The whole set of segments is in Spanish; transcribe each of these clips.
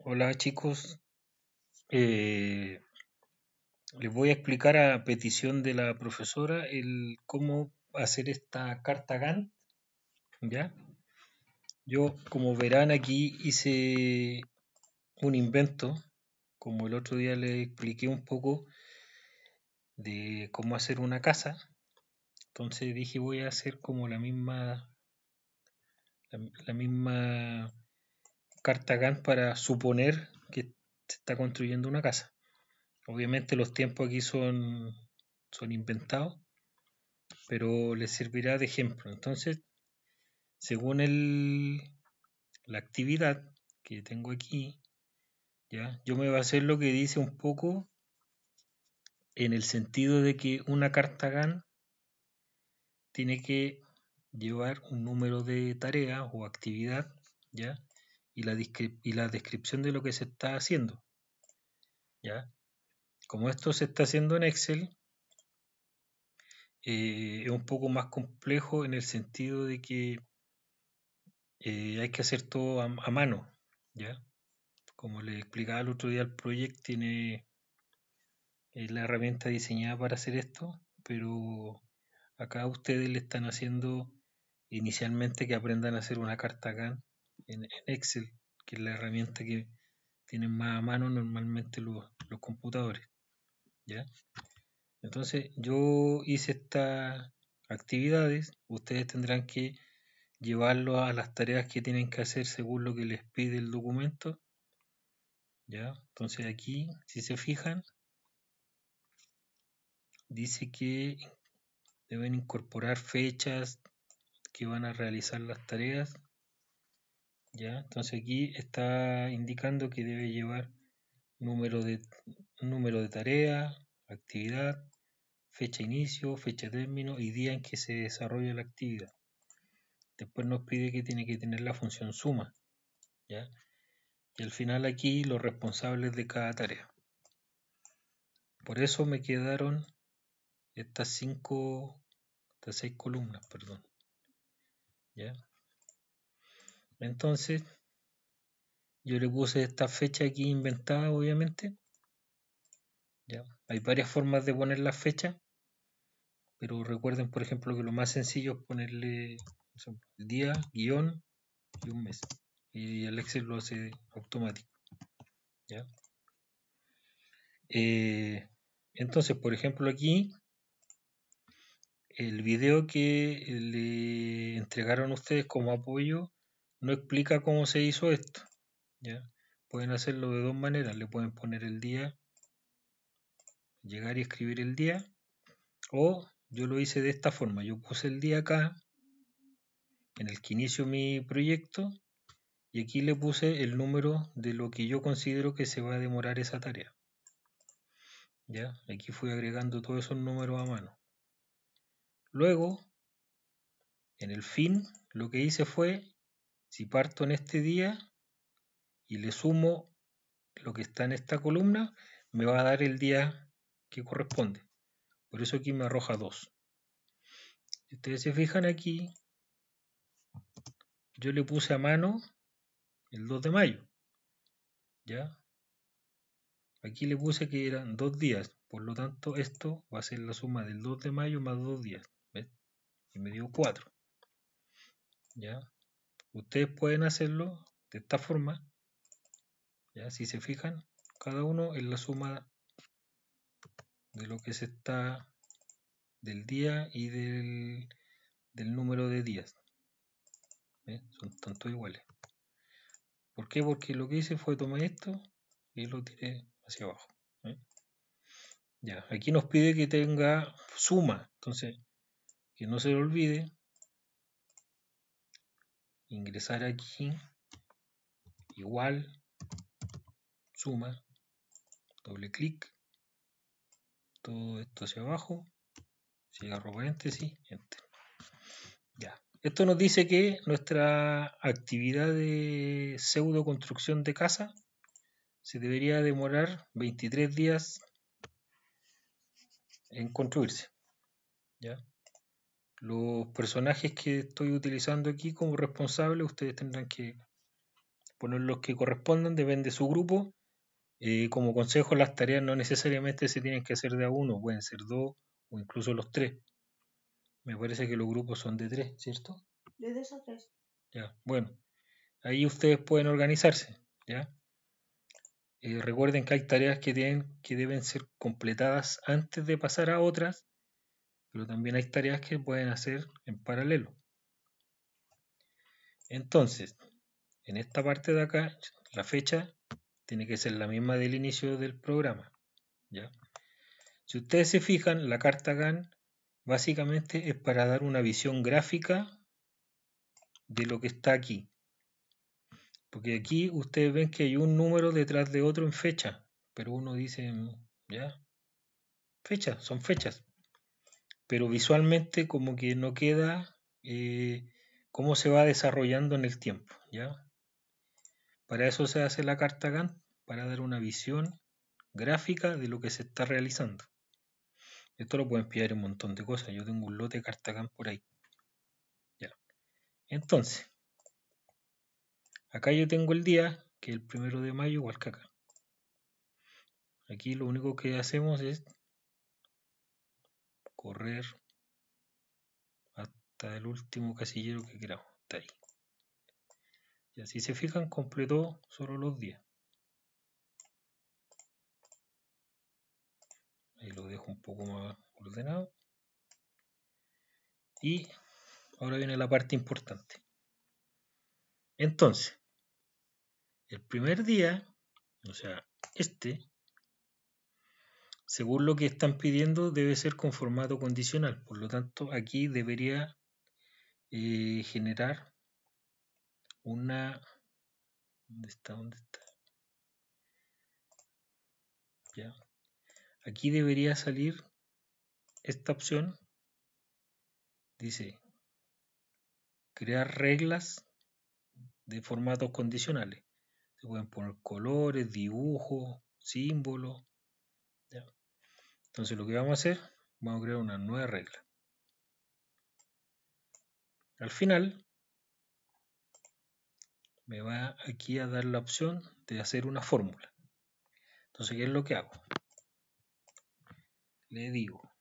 Hola chicos, Eh, les voy a explicar a petición de la profesora el cómo hacer esta carta Gantt, ¿ya? Yo, como verán aquí, hice un invento, como el otro día les expliqué un poco de cómo hacer una casa, entonces dije voy a hacer como la misma carta Gantt para suponer que se está construyendo una casa. Obviamente los tiempos aquí son inventados, pero les servirá de ejemplo. Entonces, según la actividad que tengo aquí, ¿ya? Yo me voy a hacer lo que dice un poco en el sentido de que una carta Gantt tiene que llevar un número de tarea o actividad, ¿ya? Y la descripción de lo que se está haciendo, ¿ya? Como esto se está haciendo en Excel, es un poco más complejo en el sentido de que hay que hacer todo a mano, ¿ya? Como le explicaba el otro día, el Project tiene la herramienta diseñada para hacer esto, pero acá ustedes le están haciendo inicialmente que aprendan a hacer una carta Gantt en Excel, que es la herramienta que tienen más a mano normalmente los computadores, ¿ya? Entonces yo hice estas actividades, ustedes tendrán que llevarlo a las tareas que tienen que hacer según lo que les pide el documento, ¿ya? Entonces aquí, si se fijan, dice que deben incorporar fechas que van a realizar las tareas, ¿ya? Entonces aquí está indicando que debe llevar número de, número de tarea, actividad, fecha inicio, fecha término y día en que se desarrolla la actividad. Después nos pide que tiene que tener la función suma, ¿ya? Y al final aquí los responsables de cada tarea. Por eso me quedaron estas 6 columnas, perdón, ¿ya? Entonces yo le puse esta fecha aquí inventada, obviamente, ¿ya? Hay varias formas de poner las fechas, pero recuerden, por ejemplo, que lo más sencillo es ponerle el día, guión y un mes. Y el Excel lo hace automático, ¿ya? Entonces, por ejemplo, aquí el video que le entregaron a ustedes como apoyo no explica cómo se hizo esto, ¿ya? Pueden hacerlo de dos maneras, le pueden poner el día, llegar y escribir el día, o yo lo hice de esta forma, yo puse el día acá, en el que inicio mi proyecto, y aquí le puse el número de lo que yo considero que se va a demorar esa tarea, ¿ya? Aquí fui agregando todos esos números a mano. Luego, en el fin, lo que hice fue, si parto en este día y le sumo lo que está en esta columna, me va a dar el día que corresponde. Por eso aquí me arroja 2. Si ustedes se fijan aquí, yo le puse a mano el 2 de mayo, ¿ya? Aquí le puse que eran 2 días, por lo tanto esto va a ser la suma del 2 de mayo más 2 días, ¿ves? Y me dio 4, ¿ya? Ustedes pueden hacerlo de esta forma, ¿ya? Si se fijan, cada uno es la suma de lo que se está del día y del número de días, ¿ves? Son tanto iguales. ¿Por qué? Porque lo que hice fue tomar esto y lo tiré hacia abajo, ¿eh? Ya, aquí nos pide que tenga suma, entonces que no se le olvide ingresar aquí, igual, suma, doble clic, todo esto hacia abajo, cierro paréntesis, enter. Ya, esto nos dice que nuestra actividad de pseudo construcción de casa se debería demorar 23 días en construirse, ¿ya? Los personajes que estoy utilizando aquí como responsable, ustedes tendrán que poner los que correspondan, depende de su grupo. Como consejo, las tareas no necesariamente se tienen que hacer de a uno, pueden ser dos o incluso los tres. Me parece que los grupos son de tres, ¿cierto? De 2 a 3. Ya, bueno, ahí ustedes pueden organizarse, ¿ya? Recuerden que hay tareas que deben ser completadas antes de pasar a otras, pero también hay tareas que pueden hacer en paralelo. Entonces, en esta parte de acá, la fecha tiene que ser la misma del inicio del programa, ¿ya? Si ustedes se fijan, la carta GAN básicamente es para dar una visión gráfica de lo que está aquí. Porque aquí ustedes ven que hay un número detrás de otro en fecha, pero uno dice, ya, fecha, son fechas. Pero visualmente como que no queda cómo se va desarrollando en el tiempo, ¿ya? Para eso se hace la carta Gantt, para dar una visión gráfica de lo que se está realizando. Esto lo pueden pillar en un montón de cosas. Yo tengo un lote de carta Gantt por ahí. Ya. Entonces, acá yo tengo el día, que es el 1 de mayo, igual que acá. Aquí lo único que hacemos es correr hasta el último casillero que queramos. Está ahí. Y así se fijan, completó solo los días. Ahí lo dejo un poco más ordenado. Y ahora viene la parte importante. Entonces, el primer día, o sea, según lo que están pidiendo, debe ser con formato condicional. Por lo tanto, aquí debería generar una... ¿Dónde está? ¿Dónde está? Ya. Aquí debería salir esta opción. Dice, crear reglas de formatos condicionales. Se pueden poner colores, dibujos, símbolos. ¿Ya? Entonces lo que vamos a hacer, vamos a crear una nueva regla. Al final, me va aquí a dar la opción de hacer una fórmula. Entonces, ¿qué es lo que hago? Le digo,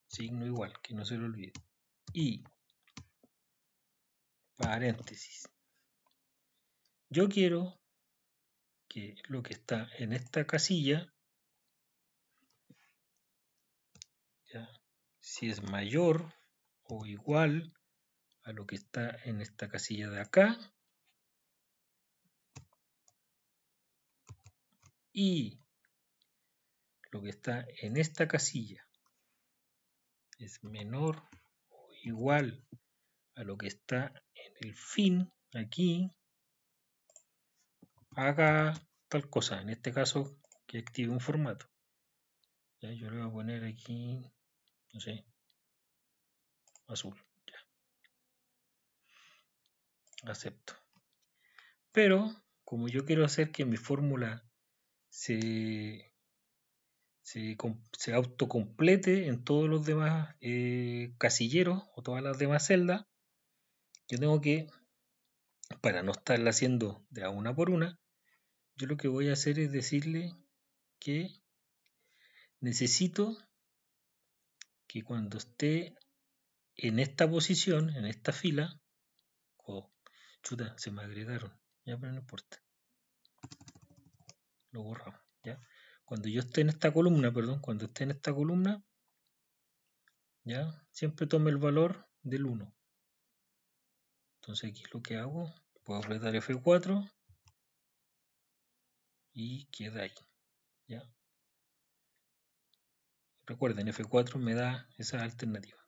signo igual, que no se lo olvide, y paréntesis. Yo quiero que lo que está en esta casilla, ¿ya? Si es mayor o igual a lo que está en esta casilla de acá, y lo que está en esta casilla es menor o igual a lo que está en el fin aquí, haga tal cosa. En este caso, que active un formato. ¿Ya? Yo le voy a poner aquí, no sé, azul. Ya. Acepto. Pero, como yo quiero hacer que mi fórmula se autocomplete en todos los demás casilleros o todas las demás celdas, yo tengo que, para no estarla haciendo de a una por una, yo lo que voy a hacer es decirle que necesito que cuando esté en esta posición, en esta fila, chuta, se me agregaron, ya, pero no importa, lo borramos, ya. Cuando yo esté en esta columna, cuando esté en esta columna, ya, siempre tome el valor del 1. Entonces aquí lo que hago, puedo apretar F4 y queda ahí, ya. Recuerden, F4 me da esa alternativa.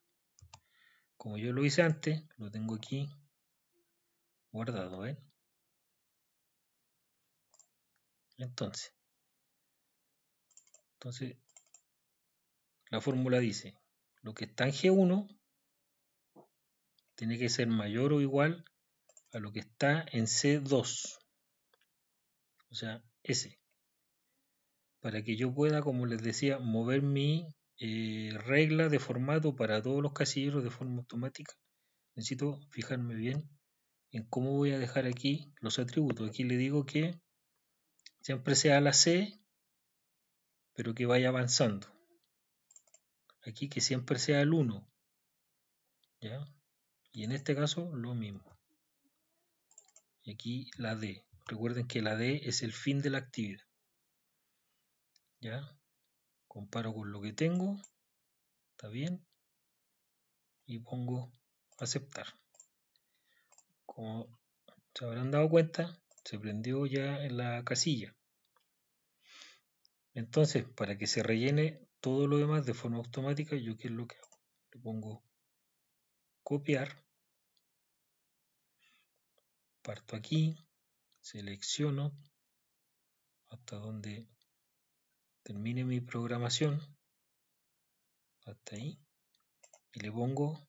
Como yo lo hice antes, lo tengo aquí guardado, ¿ven? Entonces, la fórmula dice, lo que está en G1 tiene que ser mayor o igual a lo que está en C2, o sea, S, para que yo pueda, como les decía, mover mi regla de formato para todos los casilleros de forma automática. Necesito fijarme bien en cómo voy a dejar aquí los atributos. Aquí le digo que siempre sea la C, pero que vaya avanzando. Aquí que siempre sea el 1, ¿ya? Y en este caso lo mismo. Y aquí la D. Recuerden que la D es el fin de la actividad. ¿Ya? Comparo con lo que tengo. Está bien. Y pongo aceptar. Como se habrán dado cuenta, se prendió ya en la casilla. Entonces, para que se rellene todo lo demás de forma automática, yo qué es lo que hago. Le pongo copiar. Parto aquí. Selecciono hasta donde termine mi programación. Hasta ahí. Y le pongo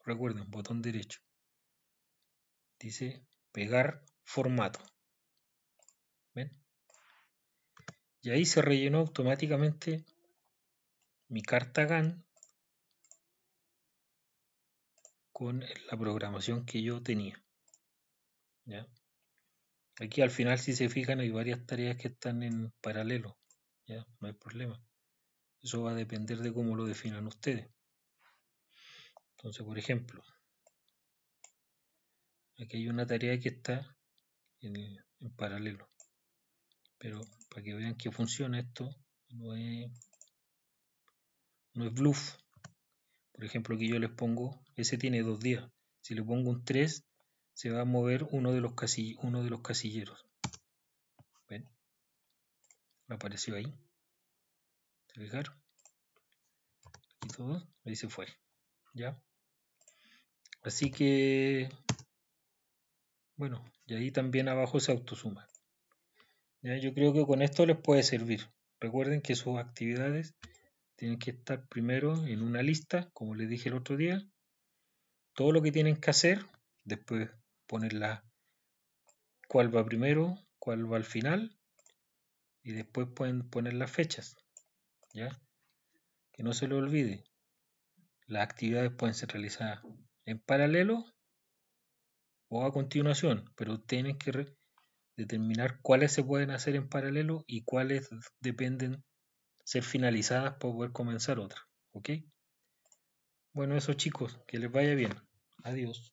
recuerden, botón derecho. Dice pegar formato. ¿Ven? Y ahí se rellenó automáticamente mi carta GAN con la programación que yo tenía. ¿Ya? Aquí al final, si se fijan, hay varias tareas que están en paralelo. ¿Ya? No hay problema. Eso va a depender de cómo lo definan ustedes. Entonces, por ejemplo, aquí hay una tarea que está en paralelo. Pero para que vean que funciona esto, no es bluff. Por ejemplo, aquí yo les pongo, ese tiene 2 días. Si le pongo un 3, se va a mover uno de los casilleros. ¿Ven? Apareció ahí. ¿Se fijaron? Aquí todo, ahí se fue. ¿Ya? Así que, bueno, y ahí también abajo se autosuma. ¿Ya? Yo creo que con esto les puede servir. Recuerden que sus actividades tienen que estar primero en una lista, como les dije el otro día. Todo lo que tienen que hacer, después ponerla cuál va primero, cuál va al final, y después pueden poner las fechas. ¿Ya? Que no se lo olvide. Las actividades pueden ser realizadas en paralelo o a continuación, pero tienen que determinar cuáles se pueden hacer en paralelo y cuáles dependen ser finalizadas para poder comenzar otra. ¿Ok? Bueno, eso chicos, que les vaya bien. Adiós.